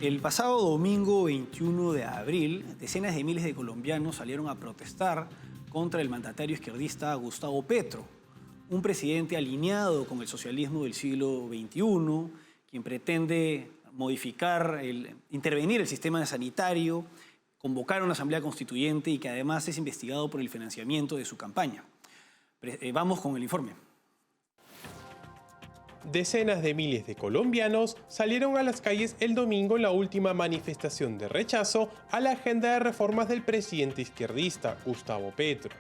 El pasado domingo 21 de abril, decenas de miles de colombianos salieron a protestar contra el mandatario izquierdista Gustavo Petro, un presidente alineado con el socialismo del siglo XXI, quien pretende intervenir el sistema sanitario, convocar una asamblea constituyente y que además es investigado por el financiamiento de su campaña. Vamos con el informe. Decenas de miles de colombianos salieron a las calles el domingo en la última manifestación de rechazo a la agenda de reformas del presidente izquierdista Gustavo Petro.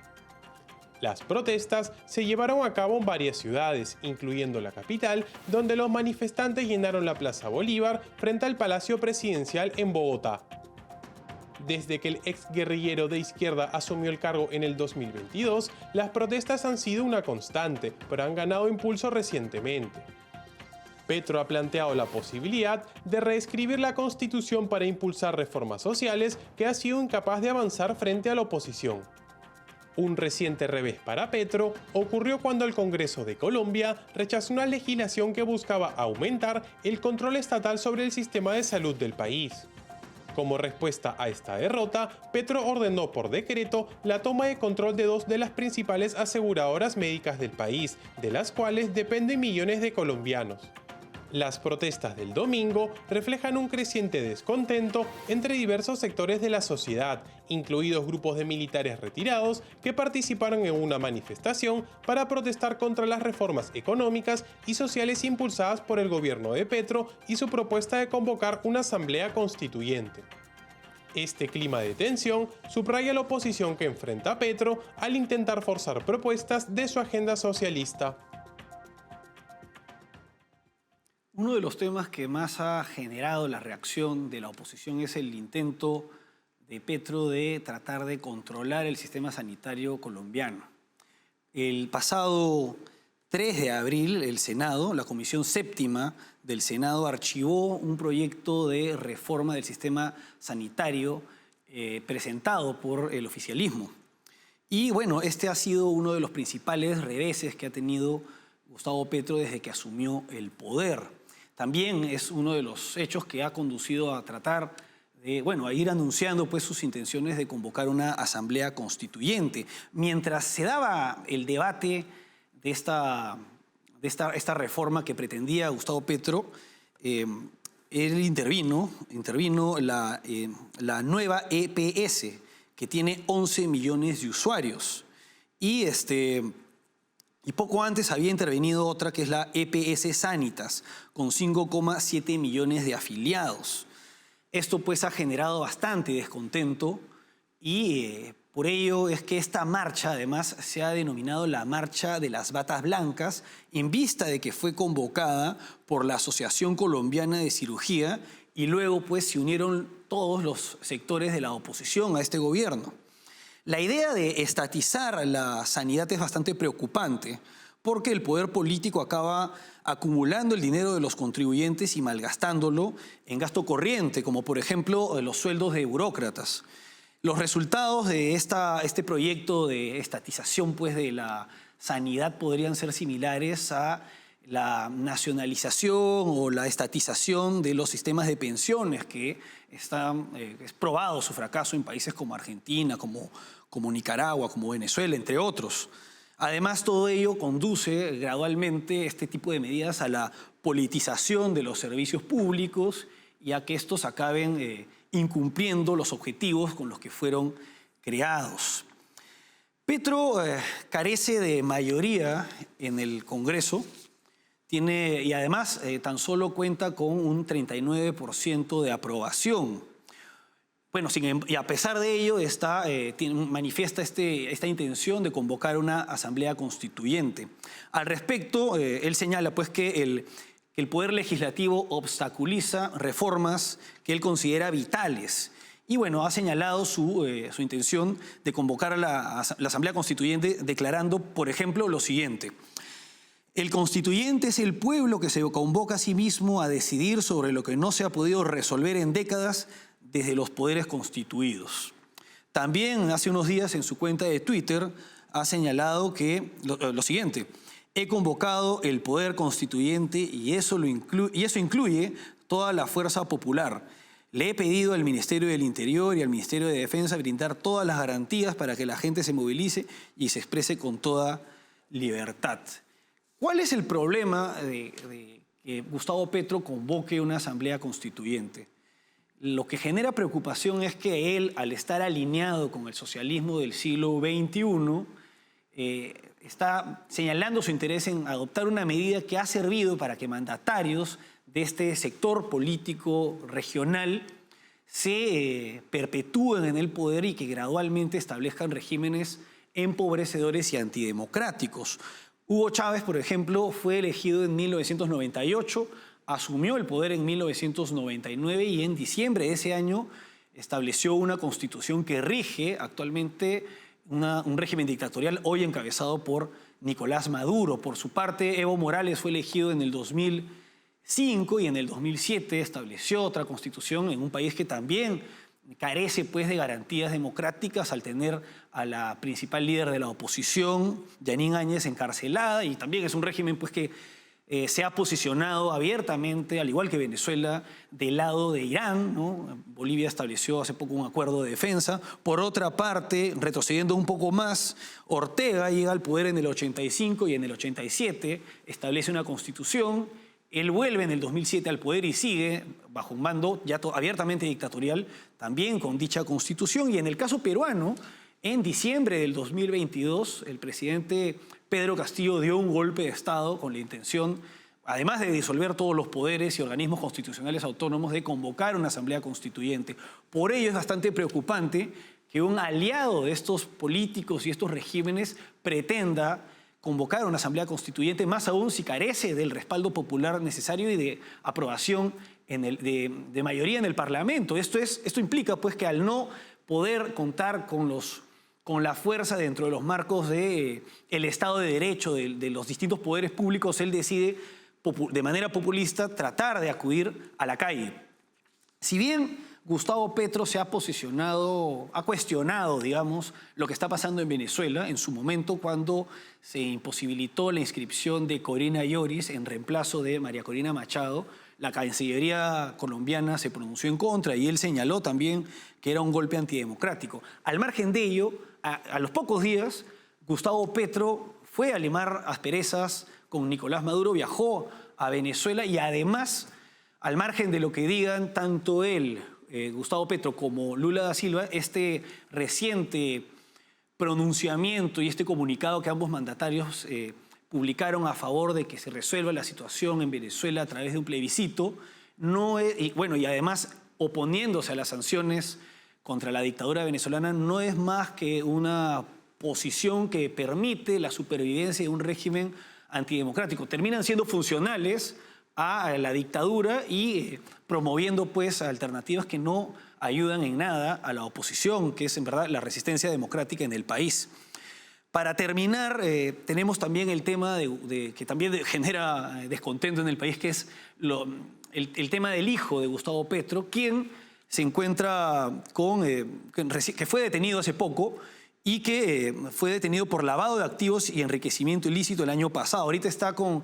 Las protestas se llevaron a cabo en varias ciudades, incluyendo la capital, donde los manifestantes llenaron la Plaza Bolívar frente al Palacio Presidencial en Bogotá. Desde que el exguerrillero de izquierda asumió el cargo en el 2022, las protestas han sido una constante, pero han ganado impulso recientemente. Petro ha planteado la posibilidad de reescribir la Constitución para impulsar reformas sociales que ha sido incapaz de avanzar frente a la oposición. Un reciente revés para Petro ocurrió cuando el Congreso de Colombia rechazó una legislación que buscaba aumentar el control estatal sobre el sistema de salud del país. Como respuesta a esta derrota, Petro ordenó por decreto la toma de control de dos de las principales aseguradoras médicas del país, de las cuales dependen millones de colombianos. Las protestas del domingo reflejan un creciente descontento entre diversos sectores de la sociedad, incluidos grupos de militares retirados que participaron en una manifestación para protestar contra las reformas económicas y sociales impulsadas por el gobierno de Petro y su propuesta de convocar una asamblea constituyente. Este clima de tensión subraya la oposición que enfrenta a Petro al intentar forzar propuestas de su agenda socialista. Uno de los temas que más ha generado la reacción de la oposición es el intento de Petro de tratar de controlar el sistema sanitario colombiano. El pasado 3 de abril, el Senado, la Comisión Séptima del Senado, archivó un proyecto de reforma del sistema sanitario presentado por el oficialismo. Y bueno, este ha sido uno de los principales reveses que ha tenido Gustavo Petro desde que asumió el poder. También es uno de los hechos que ha conducido a tratar de, a ir anunciando pues sus intenciones de convocar una asamblea constituyente. Mientras se daba el debate de esta reforma que pretendía Gustavo Petro, él intervino la nueva EPS, que tiene 11 millones de usuarios. Y poco antes había intervenido otra que es la EPS Sanitas, con 5,7 millones de afiliados. Esto pues ha generado bastante descontento y por ello es que esta marcha además se ha denominado la Marcha de las Batas Blancas, en vista de que fue convocada por la Asociación Colombiana de Cirugía y luego pues se unieron todos los sectores de la oposición a este gobierno. La idea de estatizar la sanidad es bastante preocupante porque el poder político acaba acumulando el dinero de los contribuyentes y malgastándolo en gasto corriente, como por ejemplo los sueldos de burócratas. Los resultados de este proyecto de estatización pues, de la sanidad podrían ser similares a la nacionalización o la estatización de los sistemas de pensiones que es probado su fracaso en países como Argentina, como Nicaragua, como Venezuela, entre otros. Además, todo ello conduce gradualmente este tipo de medidas a la politización de los servicios públicos y a que estos acaben incumpliendo los objetivos con los que fueron creados. Petro carece de mayoría en el Congreso. Y además tan solo cuenta con un 39% de aprobación. Bueno, y a pesar de ello manifiesta esta intención de convocar una asamblea constituyente. Al respecto, él señala pues, que el Poder Legislativo obstaculiza reformas que él considera vitales. Y bueno, ha señalado su intención de convocar a la asamblea constituyente declarando, por ejemplo, lo siguiente: el constituyente es el pueblo que se convoca a sí mismo a decidir sobre lo que no se ha podido resolver en décadas desde los poderes constituidos. También hace unos días en su cuenta de Twitter ha señalado que lo siguiente: he convocado el poder constituyente y eso incluye toda la fuerza popular. Le he pedido al Ministerio del Interior y al Ministerio de Defensa brindar todas las garantías para que la gente se movilice y se exprese con toda libertad. ¿Cuál es el problema de que Gustavo Petro convoque una asamblea constituyente? Lo que genera preocupación es que él, al estar alineado con el socialismo del siglo XXI, está señalando su interés en adoptar una medida que ha servido para que mandatarios de este sector político regional se perpetúen en el poder y que gradualmente establezcan regímenes empobrecedores y antidemocráticos. Hugo Chávez, por ejemplo, fue elegido en 1998, asumió el poder en 1999 y en diciembre de ese año estableció una constitución que rige actualmente un régimen dictatorial hoy encabezado por Nicolás Maduro. Por su parte, Evo Morales fue elegido en el 2005 y en el 2007 estableció otra constitución en un país que también carece pues, de garantías democráticas al tener a la principal líder de la oposición, Yanine Áñez, encarcelada, y también es un régimen pues, que se ha posicionado abiertamente, al igual que Venezuela, del lado de Irán, ¿no? Bolivia estableció hace poco un acuerdo de defensa. Por otra parte, retrocediendo un poco más, Ortega llega al poder en el 85 y en el 87 establece una constitución. Él vuelve en el 2007 al poder y sigue bajo un mando ya abiertamente dictatorial, también con dicha constitución. Y en el caso peruano, en diciembre del 2022, el presidente Pedro Castillo dio un golpe de Estado con la intención, además de disolver todos los poderes y organismos constitucionales autónomos, de convocar una asamblea constituyente. Por ello es bastante preocupante que un aliado de estos políticos y estos regímenes pretenda convocar una asamblea constituyente, más aún si carece del respaldo popular necesario y de aprobación de mayoría en el Parlamento. Esto implica pues, que al no poder contar con la fuerza dentro de los marcos del Estado de Derecho, de los distintos poderes públicos, él decide de manera populista tratar de acudir a la calle. Si bien Gustavo Petro se ha posicionado, ha cuestionado, digamos, lo que está pasando en Venezuela en su momento cuando se imposibilitó la inscripción de Corina Lloris en reemplazo de María Corina Machado, la Cancillería colombiana se pronunció en contra y él señaló también que era un golpe antidemocrático. Al margen de ello, a los pocos días, Gustavo Petro fue a limar asperezas con Nicolás Maduro, viajó a Venezuela y además, al margen de lo que digan tanto él, Gustavo Petro, como Lula da Silva, este reciente pronunciamiento y este comunicado que ambos mandatarios publicaron a favor de que se resuelva la situación en Venezuela a través de un plebiscito, y además oponiéndose a las sanciones contra la dictadura venezolana, no es más que una posición que permite la supervivencia de un régimen antidemocrático. Terminan siendo funcionales a la dictadura y promoviendo pues alternativas que no ayudan en nada a la oposición, que es en verdad la resistencia democrática en el país. Para terminar, tenemos también el tema que también genera descontento en el país, que es el tema del hijo de Gustavo Petro, quien se encuentra que fue detenido hace poco y que fue detenido por lavado de activos y enriquecimiento ilícito el año pasado. Ahorita está con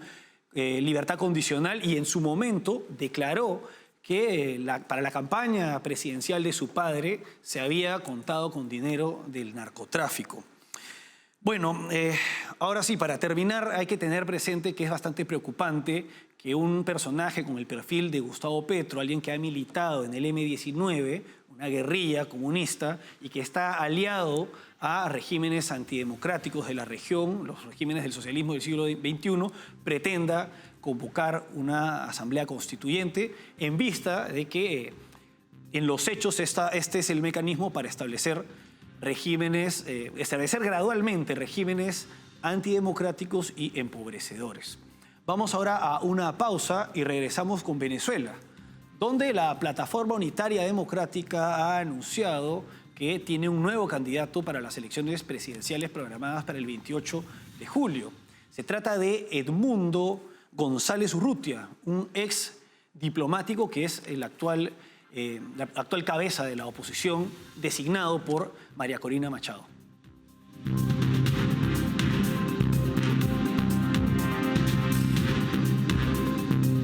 libertad condicional y en su momento declaró que para la campaña presidencial de su padre se había contado con dinero del narcotráfico. Bueno, ahora sí, para terminar hay que tener presente que es bastante preocupante que un personaje con el perfil de Gustavo Petro, alguien que ha militado en el M-19, una guerrilla comunista y que está aliado a regímenes antidemocráticos de la región, los regímenes del socialismo del siglo XXI, pretenda convocar una asamblea constituyente en vista de que en los hechos este es el mecanismo para establecer gradualmente regímenes antidemocráticos y empobrecedores. Vamos ahora a una pausa y regresamos con Venezuela, donde la Plataforma Unitaria Democrática ha anunciado que tiene un nuevo candidato para las elecciones presidenciales programadas para el 28 de julio. Se trata de Edmundo González Urrutia, un ex diplomático que es la actual cabeza de la oposición, designado por María Corina Machado.